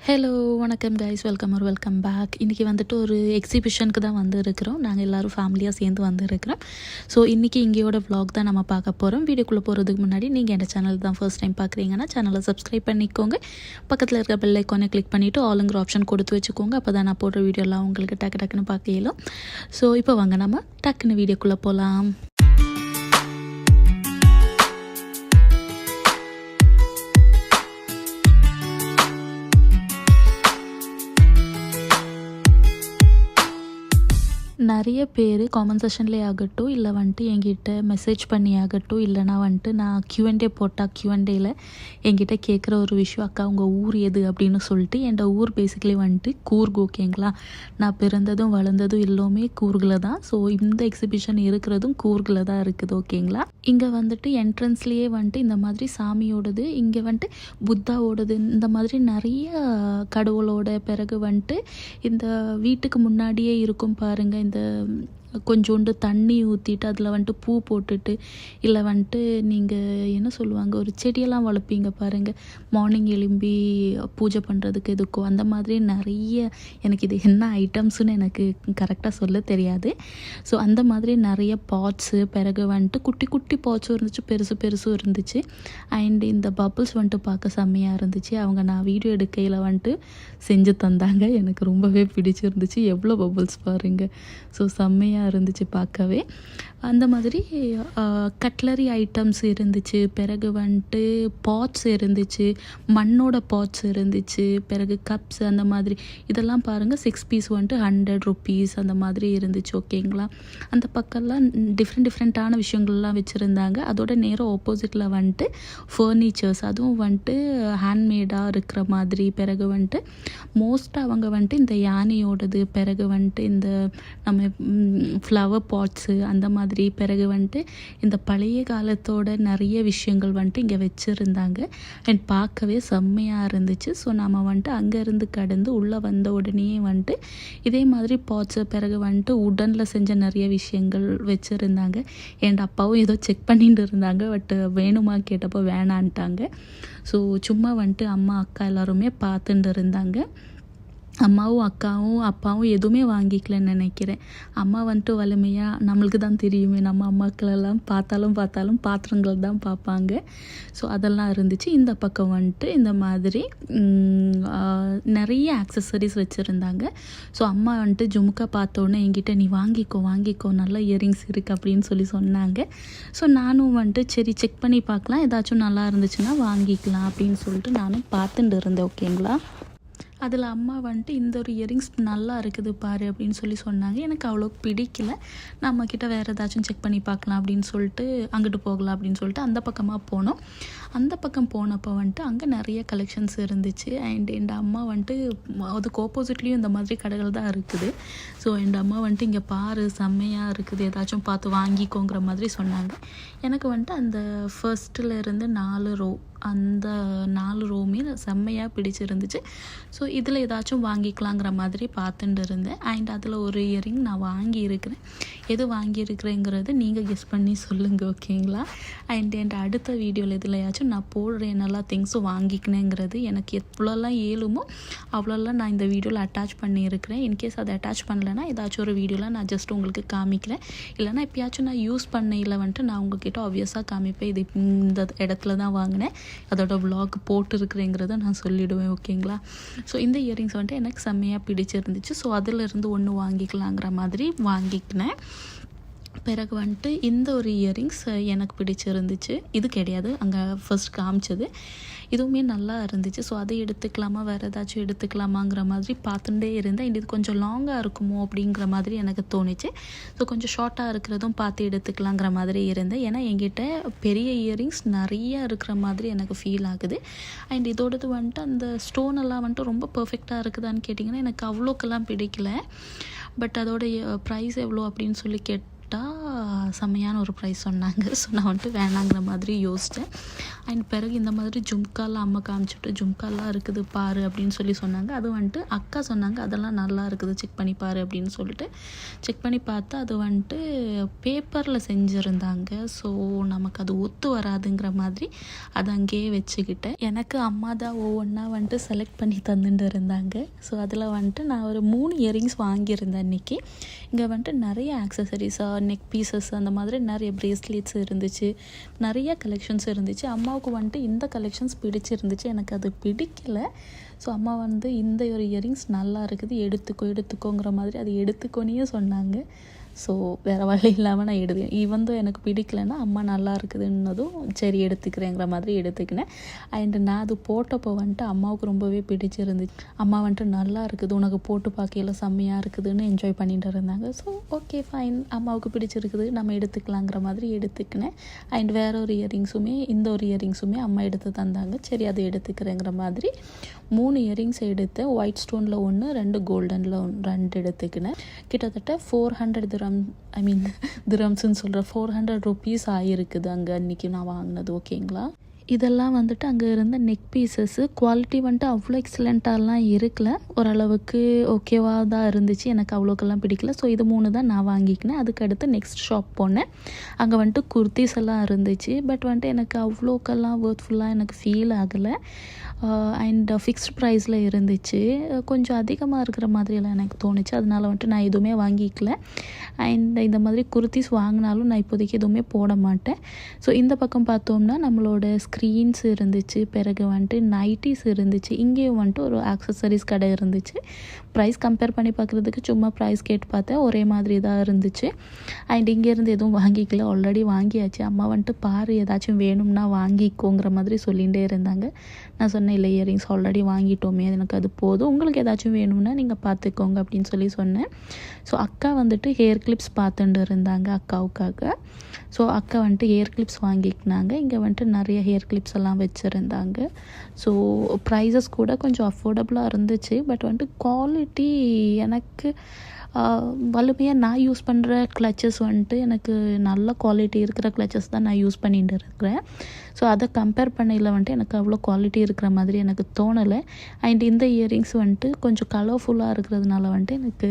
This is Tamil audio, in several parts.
ஹலோ வணக்கம் கைஸ், வெல்கம் பேக். இன்றைக்கி வந்துட்டு ஒரு எக்ஸிபிஷனுக்கு தான் வந்துருக்கிறோம். நாங்கள் எல்லோரும் ஃபேமிலியாக சேர்ந்து வந்துருக்கிறோம். ஸோ இன்றைக்கி இங்கேயோட vlog தான் நம்ம பார்க்க போகிறோம். வீடியோக்குள்ளே போகிறதுக்கு முன்னாடி நீங்கள் என் சேனல் தான் ஃபர்ஸ்ட் டைம் பார்க்குறீங்கன்னா சேனலை சப்ஸ்கிரைப் பண்ணிக்கோங்க. பக்கத்தில் இருக்க பெல் ஐக்கானை கிளிக் பண்ணிவிட்டு ஆளுங்கிற ஆப்ஷன் கொடுத்து வச்சுக்கோங்க. அப்போ தான் நான் போடுற வீடியோலாம் உங்களுக்கு டக்குன்னு பார்க்க இயலும். ஸோ இப்போ வாங்க நம்ம டக்குன்னு வீடியோக்குள்ளே போகலாம். நிறைய பேர் காமெண்ட் செஷன்லேயே ஆகட்டும், இல்லை வந்துட்டு என்கிட்ட மெசேஜ் பண்ணி ஆகட்டும், இல்லைனா வந்துட்டு நான் Q&A போட்டால் Q&Aயில் என்கிட்ட கேட்குற ஒரு விஷயம், அக்கா உங்கள் ஊர் எது அப்படின்னு சொல்லிட்டு. என் ஊர் பேசிக்கலி வந்துட்டு கூர்க். ஓகேங்களா, நான் பிறந்ததும் வளர்ந்ததும் எல்லாமே கூர்கில் தான். ஸோ இந்த எக்ஸிபிஷன் இருக்கிறதும் கூர்கில் தான் இருக்குது. ஓகேங்களா, இங்கே வந்துட்டு என்ட்ரன்ஸ்லேயே வந்துட்டு இந்த மாதிரி சாமியோடது, இங்கே வந்துட்டு புத்தாவோடது, இந்த மாதிரி நிறைய கடவுளோட பிறகு வந்துட்டு இந்த வீட்டுக்கு முன்னாடியே இருக்கும் பாருங்கள், இந்த கொஞ்சோண்டு தண்ணி ஊற்றிட்டு அதில் வந்துட்டு பூ போட்டுட்டு, இல்லை வந்துட்டு நீங்கள் என்ன சொல்லுவாங்க, ஒரு செடியெல்லாம் வளர்ப்பீங்க பாருங்கள், மார்னிங் எழும்பி பூஜை பண்ணுறதுக்கு இதுக்கும், அந்த மாதிரி நிறைய, எனக்கு இது என்ன ஐட்டம்ஸுன்னு எனக்கு கரெக்டாக சொல்ல தெரியாது. ஸோ அந்த மாதிரி நிறைய பாட்ஸு, பிறகு வந்துட்டு குட்டி குட்டி பாட்ஸும் இருந்துச்சு, பெருசும் இருந்துச்சு. அண்ட் இந்த பப்புள்ஸ் வந்துட்டு பார்க்க செம்மையாக இருந்துச்சு. அவங்க நான் வீடியோ எடுக்கையில் வந்துட்டு செஞ்சு தந்தாங்க, எனக்கு ரொம்பவே பிடிச்சிருந்துச்சு. எவ்வளோ பப்புள்ஸ் பாருங்கள். ஸோ செம்மையாக இருந்துச்சு பார்க்கவே. அந்த மாதிரி கட்லரி ஐட்டம்ஸ் இருந்துச்சு, பிறகு வந்துட்டு பாட்ஸ் இருந்துச்சு, மண்ணோட பாட்ஸ் இருந்துச்சு, பிறகு கப்ஸ், அந்த மாதிரி இதெல்லாம் பாருங்கள். 6 பீஸ் வந்துட்டு 100 rupees அந்த மாதிரி இருந்துச்சு. ஓகேங்களா, அந்த பக்கம்லாம் டிஃப்ரெண்ட்டான விஷயங்கள்லாம் வச்சுருந்தாங்க. அதோட நேரம் ஆப்போசிட்டில் வந்துட்டு ஃபர்னிச்சர்ஸ், அதுவும் வந்துட்டு ஹேண்ட்மேடாக இருக்கிற மாதிரி. பிறகு வந்துட்டு மோஸ்ட்டாக அவங்க வந்துட்டு இந்த யானையோடது, பிறகு வந்துட்டு இந்த நம்ம ஃப்ளவர் பாட்ஸு அந்த மாதிரி, பிறகு வந்துட்டு இந்த பழைய காலத்தோட நிறைய விஷயங்கள் வந்துட்டு இங்கே வச்சுருந்தாங்க. அண்ட் பார்க்கவே செம்மையாக இருந்துச்சு. ஸோ நம்ம வந்துட்டு அங்கேருந்து கடந்து உள்ளே வந்த உடனே வந்துட்டு இதே மாதிரி பாட்ஸு, பிறகு வந்துட்டு உடனில் செஞ்ச நிறைய விஷயங்கள் வச்சுருந்தாங்க. என் அப்பாவும் ஏதோ செக் பண்ணிட்டு இருந்தாங்க, பட் வேணுமா கேட்டப்போ வேணான்ட்டாங்க. ஸோ சும்மா வந்துட்டு அம்மா அக்கா எல்லாருமே பார்த்துட்டு இருந்தாங்க. அம்மாவும் அக்காவும் அப்பாவும் எதுவுமே வாங்கிக்கலன்னு நினைக்கிறேன். அம்மா வந்துட்டு வலிமையாக, நம்மளுக்கு தான் தெரியுமே, நம்ம அம்மாக்களெல்லாம் பார்த்தாலும் பாத்திரங்கள் தான் பார்ப்பாங்க. ஸோ அதெல்லாம் இருந்துச்சு. இந்த பக்கம் வந்துட்டு இந்த மாதிரி நிறைய ஆக்சசரிஸ் வச்சுருந்தாங்க. ஸோ அம்மா வந்துட்டு ஜுமுக்கா பார்த்தோன்னே என்கிட்ட நீ வாங்கிக்கோ நல்ல இயரிங்ஸ் இருக்குது அப்படின்னு சொன்னாங்க. ஸோ நானும் வந்துட்டு சரி செக் பண்ணி பார்க்கலாம், ஏதாச்சும் நல்லா இருந்துச்சுன்னா வாங்கிக்கலாம் அப்படின்னு சொல்லிட்டு நானும் பார்த்துட்டு இருந்தேன். ஓகேங்களா, அதில் அம்மா வந்துட்டு இந்த ஒரு இயரிங்ஸ் நல்லா இருக்குது பாரு அப்படின்னு சொன்னாங்க. எனக்கு அவ்வளோ பிடிக்கல. நம்மக்கிட்ட வேறு ஏதாச்சும் செக் பண்ணி பார்க்கலாம் அப்படின்னு சொல்லிட்டு அங்கிட்டு போகலாம் அப்படின்னு சொல்லிட்டு அந்த பக்கமாக போனோம். அந்த பக்கம் போனப்போ வந்துட்டு அங்கே நிறைய கலெக்ஷன்ஸ் இருந்துச்சு. அண்ட் என் அம்மா வந்துட்டு அதுக்கு ஆப்போசிட்லேயும் இந்த மாதிரி கடைகள் தான் இருக்குது. ஸோ என் அம்மா வந்துட்டு இங்கே பாரு செம்மையாக இருக்குது, ஏதாச்சும் பார்த்து வாங்கிக்கோங்கிற மாதிரி சொன்னாங்க. எனக்கு வந்துட்டு அந்த ஃபர்ஸ்ட்டில் இருந்து 4 ரோ, அந்த 4 ரோவுமே செம்மையாக பிடிச்சிருந்துச்சு. ஸோ இதில் ஏதாச்சும் வாங்கிக்கலாங்கிற மாதிரி பார்த்துட்டு இருந்தேன். அண்ட் அதில் ஒரு இயரிங் நான் வாங்கியிருக்கிறேன். எது வாங்கியிருக்கிறேங்கிறது நீங்கள் கெஸ் பண்ணி சொல்லுங்கள். ஓகேங்களா, அண்ட் என் அடுத்த வீடியோவில் எதுலையாச்சும் நான் போடுறேன் என்னெல்லாம் திங்ஸும் வாங்கிக்கினேங்கிறது. எனக்கு எவ்வளோலாம் ஏழுமோ அவ்வளோலாம் நான் இந்த வீடியோவில் அட்டாச் பண்ணியிருக்கிறேன். இன்கேஸ் அதை அட்டாச் பண்ணலைன்னா ஏதாச்சும் ஒரு வீடியோவில் நான் ஜஸ்ட் உங்களுக்கு காமிக்கிறேன். இல்லைனா எப்பயாச்சும் நான் யூஸ் பண்ணையில் வந்துட்டு நான் உங்ககிட்ட ஆப்வியஸாக காமிப்பேன், இது இந்த இடத்துல தான் வாங்கினேன், அதோட vlog போட்டுருக்குறேங்கிறத நான் சொல்லிவிடுவேன். ஓகேங்களா, ஸோ இந்த இயரிங்ஸ் வந்துட்டு எனக்கு செம்மையாக பிடிச்சிருந்துச்சு. ஸோ அதிலிருந்து ஒன்று வாங்கிக்கலாங்கிற மாதிரி வாங்கிக்கினேன். பிறகு வந்துட்டு இந்த ஒரு இயரிங்ஸ் எனக்கு பிடிச்சிருந்துச்சு. இது கிடையாது, அங்கே ஃபர்ஸ்ட் காமிச்சது. இதுவுமே நல்லா இருந்துச்சு. ஸோ அதை எடுத்துக்கலாமா, வேறு ஏதாச்சும் எடுத்துக்கலாமாங்கிற மாதிரி பார்த்துட்டே இருந்தேன். இது கொஞ்சம் லாங்காக இருக்குமோ அப்படிங்கிற மாதிரி எனக்கு தோணுச்சு. ஸோ கொஞ்சம் ஷார்ட்டாக இருக்கிறதும் பார்த்து எடுத்துக்கலாங்கிற மாதிரி இருந்தேன். ஏன்னா என்கிட்ட பெரிய இயரிங்ஸ் நிறைய இருக்கிற மாதிரி எனக்கு ஃபீல் ஆகுது. அண்ட் இதோடது வந்துட்டு அந்த ஸ்டோன் எல்லாம் வந்துட்டு ரொம்ப பர்ஃபெக்டாக இருக்குதான்னு கேட்டிங்கன்னா எனக்கு அவ்வளோக்கெல்லாம் பிடிக்கல. பட் அதோடைய ப்ரைஸ் எவ்வளோ அப்படின்னு சொல்லி கேட்டால் செம்மையான ஒரு ப்ரைஸ் சொன்னாங்க. ஸோ நான் வந்துட்டு வேணாங்கிற மாதிரி யோசித்தேன். அண்ட் பிறகு இந்த மாதிரி ஜும்காலாம் அம்மா காமிச்சிட்டு ஜும்காலாம் இருக்குது பாரு அப்படின்னு சொன்னாங்க. அது வந்துட்டு அக்கா சொன்னாங்க அதெல்லாம் நல்லா இருக்குது செக் பண்ணி பாரு அப்படின்னு சொல்லிட்டு செக் பண்ணி பார்த்தா அது வந்துட்டு பேப்பரில் செஞ்சுருந்தாங்க. ஸோ நமக்கு அது ஒத்து வராதுங்கிற மாதிரி அதை அங்கேயே வச்சுக்கிட்டேன். எனக்கு அம்மா தான் ஒவ்வொன்றா வந்துட்டு செலக்ட் பண்ணி தந்துட்டு இருந்தாங்க. ஸோ அதில் வந்துட்டு நான் ஒரு 3 இயரிங்ஸ் வாங்கியிருந்தேன் அன்றைக்கி. இங்கே வந்துட்டு நிறைய ஆக்சசரிஸாக நெக் பீசஸ் அந்த மாதிரி நிறைய ப்ரேஸ்லெட்ஸ் இருந்துச்சு, நிறைய கலெக்ஷன்ஸ் இருந்துச்சு. அம்மாவுக்கு வந்துட்டு இந்த கலெக்ஷன்ஸ் பிடிச்சிருந்துச்சு, எனக்கு அது பிடிக்கல. ஸோ அம்மா வந்து இந்த ஒரு இயரிங்ஸ் நல்லா இருக்குது எடுத்துக்கோங்கிற மாதிரி அது எடுத்துக்கோனே சொன்னாங்க. ஸோ வேறு வழி இல்லாமல் நான் ஈவன் எனக்கு பிடிக்கலைன்னா அம்மா நல்லா இருக்குதுன்னதும் சரி எடுத்துக்கிறேங்கிற மாதிரி எடுத்துக்கினேன். அண்ட் நான் அது போட்டப்போ வந்துட்டு அம்மாவுக்கு ரொம்பவே பிடிச்சிருந்துச்சு. அம்மா வந்துட்டு நல்லா இருக்குது, உனக்கு போட்டு பார்க்கையில செம்மையாக இருக்குதுன்னு என்ஜாய் பண்ணிட்டு இருந்தாங்க. ஸோ ஓகே ஃபைன், அம்மாவுக்கு பிடிச்சிருக்குது நம்ம எடுத்துக்கலாங்கிற மாதிரி எடுத்துக்கினேன். அண்ட் வேற ஒரு இயரிங்ஸுமே இந்த ஒரு இயரிங்ஸுமே அம்மா எடுத்து தந்தாங்க. சரி அதை எடுத்துக்கிறேங்கிற மாதிரி 3 இயரிங்ஸ் எடுத்தேன். ஒயிட் ஸ்டோனில் 1, 2 கோல்டனில் 2 எடுத்துக்கினேன். கிட்டத்தட்ட 400 திரம்ஸ்ன்னு சொல்கிற 400 ருபீஸ் ஆகிருக்குது அங்கே அன்றைக்கி நான் வாங்கினது. ஓகேங்களா, இதெல்லாம் வந்துட்டு அங்கே இருந்த நெக் பீசஸ்ஸு குவாலிட்டி வந்துட்டு அவ்வளோ எக்ஸலண்ட்டாலாம் இருக்கல, ஓரளவுக்கு ஓகேவாக தான் இருந்துச்சு, எனக்கு அவ்வளோக்கெல்லாம் பிடிக்கல. ஸோ இது 3 தான் நான் வாங்கிக்கினேன். அதுக்கடுத்து நெக்ஸ்ட் ஷாப் போனேன். அங்கே வந்துட்டு குர்த்திஸ் எல்லாம் இருந்துச்சு. பட் வந்துட்டு எனக்கு அவ்வளோக்கெல்லாம் ஒர்த்ஃபுல்லாக எனக்கு ஃபீல் ஆகலை. அண்ட் ஃபிக்ஸ்ட் ப்ரைஸில் இருந்துச்சு, கொஞ்சம் அதிகமாக இருக்கிற மாதிரியெல்லாம் எனக்கு தோணுச்சு. அதனால வந்துட்டு நான் எதுவுமே வாங்கிக்கல. அண்ட் இந்த மாதிரி குர்த்திஸ் வாங்கினாலும் நான் இப்போதைக்கு எதுவுமே போட மாட்டேன். ஸோ இந்த பக்கம் பார்த்தோம்னா நம்மளோட ஸ்க்ரீன்ஸ் இருந்துச்சு, பிறகு வந்துட்டு நைட்டிஸ் இருந்துச்சு. இங்கேயும் வந்துட்டு ஒரு ஆக்சசரிஸ் கடை இருந்துச்சு. ப்ரைஸ் கம்பேர் பண்ணி பார்க்குறதுக்கு சும்மா ப்ரைஸ் கேட்டு பார்த்தேன், ஒரே மாதிரி தான் இருந்துச்சு. அண்ட் இங்கேருந்து எதுவும் வாங்கிக்கல, ஆல்ரெடி வாங்கியாச்சு. அம்மா வந்துட்டு பாரு ஏதாச்சும் வேணும்னா வாங்கிக்கோங்கிற மாதிரி சொல்லிகிட்டே இருந்தாங்க. நான் சொன்னேன் இல்லை, இயரிங்ஸ் ஆல்ரெடி வாங்கிட்டோமே, எனக்கு அது போதும், உங்களுக்கு ஏதாச்சும் வேணும்னா நீங்கள் பார்த்துக்கோங்க அப்படின்னு சொன்னேன். ஸோ அக்கா வந்துட்டு ஹேர் கிளிப்ஸ் பார்த்துட்டு இருந்தாங்க அக்காவுக்காக. ஸோ அக்கா வந்துட்டு ஹேர் கிளிப்ஸ் வாங்கிக்கினாங்க. இங்கே வந்துட்டு நிறைய ஹேர் கிளிப்ஸ் எல்லாம் வச்சுருந்தாங்க. ஸோ ப்ரைஸஸ் கூட கொஞ்சம் அஃபோர்டபுளாக இருந்துச்சு. பட் வந்துட்டு குவாலிட்டி எனக்கு வலிமையாக நான் யூஸ் பண்ணுற கிளச்சஸ் வந்துட்டு எனக்கு நல்ல குவாலிட்டி இருக்கிற கிளச்சஸ் தான் நான் யூஸ் பண்ணிட்டு இருக்கிறேன். ஸோ அதை கம்பேர் பண்ணையில் வந்துட்டு எனக்கு அவ்வளோ குவாலிட்டி இருக்கிற மாதிரி எனக்கு தோணலை. அண்ட் இந்த இயரிங்ஸ் வந்துட்டு கொஞ்சம் கலர்ஃபுல்லாக இருக்கிறதுனால வந்துட்டு எனக்கு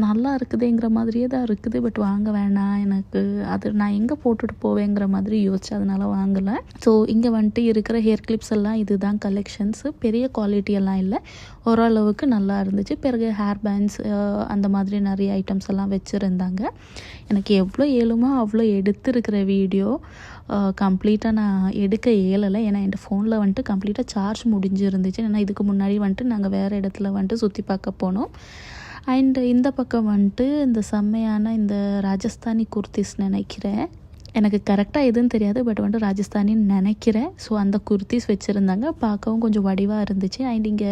நல்லா இருக்குதுங்கிற மாதிரியே தான் இருக்குது. பட் வாங்க வேணாம், எனக்கு அது நான் எங்கே போட்டுட்டு போவேங்கிற மாதிரி யோசிச்சு அதனால் வாங்கலை. ஸோ இங்கே வந்துட்டு இருக்கிற ஹேர் கிளிப்ஸ் எல்லாம் இதுதான் கலெக்ஷன்ஸு. பெரிய குவாலிட்டியெல்லாம் இல்லை, ஓரளவுக்கு நல்லா இருந்துச்சு. பிறகு ஹேர் பேண்ட்ஸ் அந்த மாதிரி நிறைய ஐட்டம்ஸ் எல்லாம் வச்சுருந்தாங்க. எனக்கு எவ்வளோ இயலுமோ அவ்வளோ எடுத்துருக்கிற வீடியோ கம்ப்ளீட்டாக நான் எடுக்க இயலலை. ஏன்னா என் ஃபோனில் வந்துட்டு கம்ப்ளீட்டாக சார்ஜ் முடிஞ்சிருந்துச்சு. ஏன்னா இதுக்கு முன்னாடி வந்துட்டு நாங்கள் வேறு இடத்துல வந்துட்டு சுற்றி பார்க்க போனோம். அண்ட் இந்த பக்கம் வந்துட்டு இந்த செம்மையான இந்த ராஜஸ்தானி குர்த்திஸ் நினைக்கிறேன், எனக்கு கரெக்டாக எதுன்னு தெரியாது, பட் வந்துட்டு ராஜஸ்தானின்னு நினைக்கிறேன். ஸோ அந்த குர்த்திஸ் வச்சுருந்தாங்க, பார்க்கவும் கொஞ்சம் வடிவாக இருந்துச்சு. அண்ட் இங்கே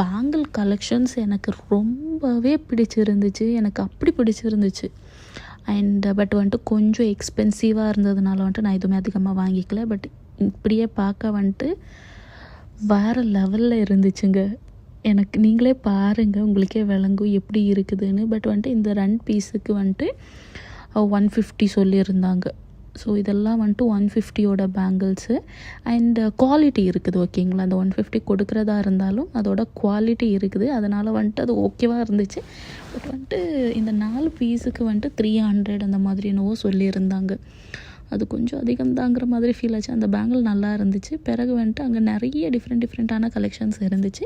பேங்கிள் கலெக்ஷன்ஸ் எனக்கு ரொம்பவே பிடிச்சிருந்துச்சு, எனக்கு அப்படி பிடிச்சிருந்துச்சு. அண்ட் பட் வந்துட்டு கொஞ்சம் எக்ஸ்பென்சிவாக இருந்ததுனால வந்துட்டு நான் எதுவுமே அதிகமாக வாங்கிக்கல. பட் இப்படியே பார்க்க வந்துட்டு வேறு லெவலில் இருந்துச்சுங்க. எனக்கு நீங்களே பாருங்கள், உங்களுக்கே விளங்கும் எப்படி இருக்குதுன்னு. பட் வந்துட்டு இந்த 2 பீஸுக்கு வந்துட்டு 150 சொல்லியிருந்தாங்க. ஸோ இதெல்லாம் வந்துட்டு 150யோட பேங்கிள்ஸு. அண்ட் குவாலிட்டி இருக்குது, ஓகேங்களா. அந்த 150 கொடுக்குறதா இருந்தாலும் அதோட குவாலிட்டி இருக்குது, அதனால் வந்துட்டு அது ஓகேவாக இருந்துச்சு. பட் வந்துட்டு இந்த 4 பீஸுக்கு வந்துட்டு 300 அந்த மாதிரி என்னவோ சொல்லியிருந்தாங்க. அது கொஞ்சம் அதிகம்தாங்கிற மாதிரி ஃபீல் ஆச்சு. அந்த பேங்கிள் நல்லா இருந்துச்சு. பிறகு வந்துட்டு அங்கே நிறைய டிஃப்ரெண்ட்டான கலெக்ஷன்ஸ் இருந்துச்சு.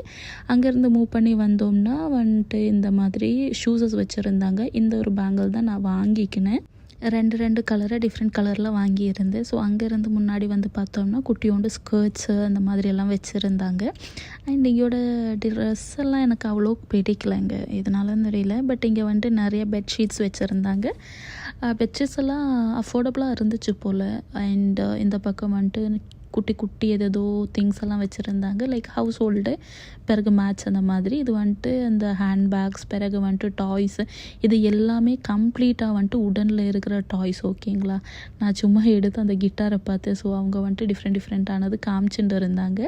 அங்கேருந்து மூவ் பண்ணி வந்தோம்னா வந்துட்டு இந்த மாதிரி ஷூஸஸ் வச்சுருந்தாங்க. இந்த ஒரு பேங்கிள் தான் நான் வாங்கிக்கினேன். 2 கலரை டிஃப்ரெண்ட் கலரில் வாங்கியிருந்தேன். ஸோ அங்கேருந்து முன்னாடி வந்து பார்த்தோம்னா குட்டியோண்டு ஸ்கர்ட்ஸு அந்த மாதிரியெல்லாம் வச்சுருந்தாங்க. அண்ட் இங்கேயோட ட்ரெஸ் எல்லாம் எனக்கு அவ்வளோ பிடிக்கலைங்க, இதனாலன்னு தெரியல. பட் இங்கே வந்துட்டு நிறைய பெட்ஷீட்ஸ் வச்சுருந்தாங்க. பெட்ஷீட்ஸ் எல்லாம் அஃபோர்டபுளாக இருந்துச்சு போல். அண்ட் இந்த பக்கம் வந்துட்டு குட்டி ஏதேதோ திங்ஸ் எல்லாம் வச்சுருந்தாங்க, லைக் ஹவுஸ் ஹோல்டு, பிறகு மேட்ச் அந்த மாதிரி. இது வந்துட்டு அந்த ஹேண்ட்பேக்ஸ், பிறகு வந்துட்டு டாய்ஸு, இது எல்லாமே கம்ப்ளீட்டாக வந்துட்டு உடனில் இருக்கிற டாய்ஸ், ஓகேங்களா. நான் சும்மா எடுத்து அந்த கிட்டாரை பார்த்தேன். ஸோ அவங்க வந்துட்டு டிஃப்ரெண்ட்டானது காமிச்சுட்டு இருந்தாங்க.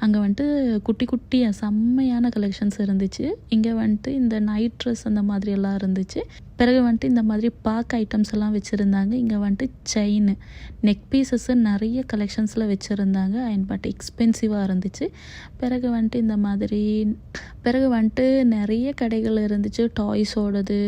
அங்கே வந்துட்டு குட்டி குட்டியாக செம்மையான கலெக்ஷன்ஸ் இருந்துச்சு. இங்கே வந்துட்டு இந்த நைட் ட்ரெஸ் அந்த மாதிரி எல்லாம் இருந்துச்சு. பிறகு வந்துட்டு இந்த மாதிரி பாக் ஐட்டம்ஸ் எல்லாம் வச்சுருந்தாங்க. இங்கே வந்துட்டு செயின், நெக் பீசஸ்ஸு நிறைய கலெக்ஷன்ஸில் வச்சுருந்தாங்க. அண்ட் பட் எக்ஸ்பென்சிவாக இருந்துச்சு. பிறகு வந்துட்டு நிறைய கடைகள் இருந்துச்சு. டாய்ஸோடது,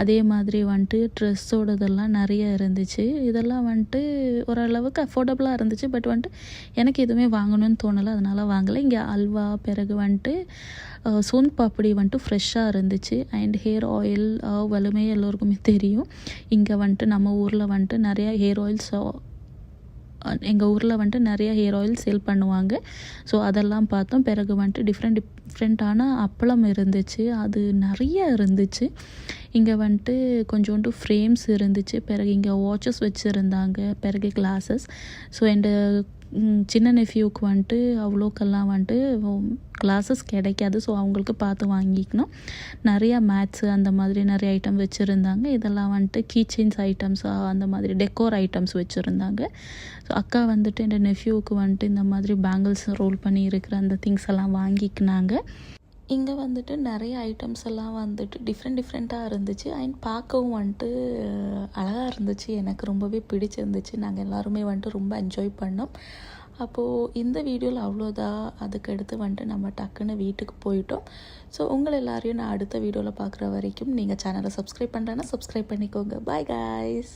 அதே மாதிரி வந்துட்டு ட்ரெஸ்ஸோடதெல்லாம் நிறைய இருந்துச்சு. இதெல்லாம் வந்துட்டு ஓரளவுக்கு அஃபோர்டபுளாக இருந்துச்சு. பட் வந்துட்டு எனக்கு எதுவுமே வாங்கணும்னு தோணலை, அதனால் வாங்கலை. இங்கே அல்வா, பிறகு வந்துட்டு சோன் பாப்படி வந்துட்டு ஃப்ரெஷ்ஷாக இருந்துச்சு. அண்ட் ஹேர் ஆயில் வலுமே எல்லோருக்குமே தெரியும். இங்கே வந்துட்டு நம்ம ஊரில் வந்துட்டு நிறையா ஹேர் ஆயில்ஸ், எங்கள் ஊரில் வந்துட்டு நிறையா ஹேர் ஆயில் சேல் பண்ணுவாங்க. ஸோ அதெல்லாம் பார்த்தோம். பிறகு வந்துட்டு டிஃப்ரெண்ட்டான அப்பளம் இருந்துச்சு, அது நிறைய இருந்துச்சு. இங்கே வந்துட்டு கொஞ்சோண்டு ஃப்ரேம்ஸ் இருந்துச்சு. பிறகு இங்கே வாட்சஸ் வச்சுருந்தாங்க, பிறகு கிளாஸஸ். ஸோ என் சின்ன நெஃப்யூக்கு வந்துட்டு அவ்வளோக்கெல்லாம் வந்துட்டு கிளாஸஸ் கிடைக்காது. ஸோ அவங்களுக்கு பார்த்து வாங்கிக்கணும். நிறையா மேட்ஸு அந்த மாதிரி நிறைய ஐட்டம் வச்சுருந்தாங்க. இதெல்லாம் வந்துட்டு கீ செயின்ஸ் ஐட்டம்ஸாக அந்த மாதிரி டெக்கோர் ஐட்டம்ஸ் வச்சுருந்தாங்க. ஸோ அக்கா வந்துட்டு என் நெஃப்யூக்கு வந்துட்டு இந்த மாதிரி பேங்கிள்ஸ் ரோல் பண்ணி இருக்கிற அந்த திங்ஸ் எல்லாம் வாங்கிக்கினாங்க. இங்கே வந்துட்டு நிறைய ஐட்டம்ஸ் எல்லாம் வந்துட்டு டிஃப்ரெண்ட்டாக இருந்துச்சு. அண்ட் பார்க்கவும் வந்துட்டு அழகாக இருந்துச்சு. எனக்கு ரொம்பவே பிடிச்சிருந்துச்சு. நாங்கள் எல்லாருமே வந்துட்டு ரொம்ப என்ஜாய் பண்ணோம். அப்போது இந்த வீடியோவில் அவ்வளோதான். அதுக்கடுத்து வந்துட்டு நம்ம டக்குன்னு வீட்டுக்கு போயிட்டோம். ஸோ உங்கள் எல்லாரையும் நான் அடுத்த வீடியோவில் பார்க்குற வரைக்கும் நீங்கள் சேனலை சப்ஸ்கிரைப் பண்ணுறேன்னா சப்ஸ்கிரைப் பண்ணிக்கோங்க. Bye guys.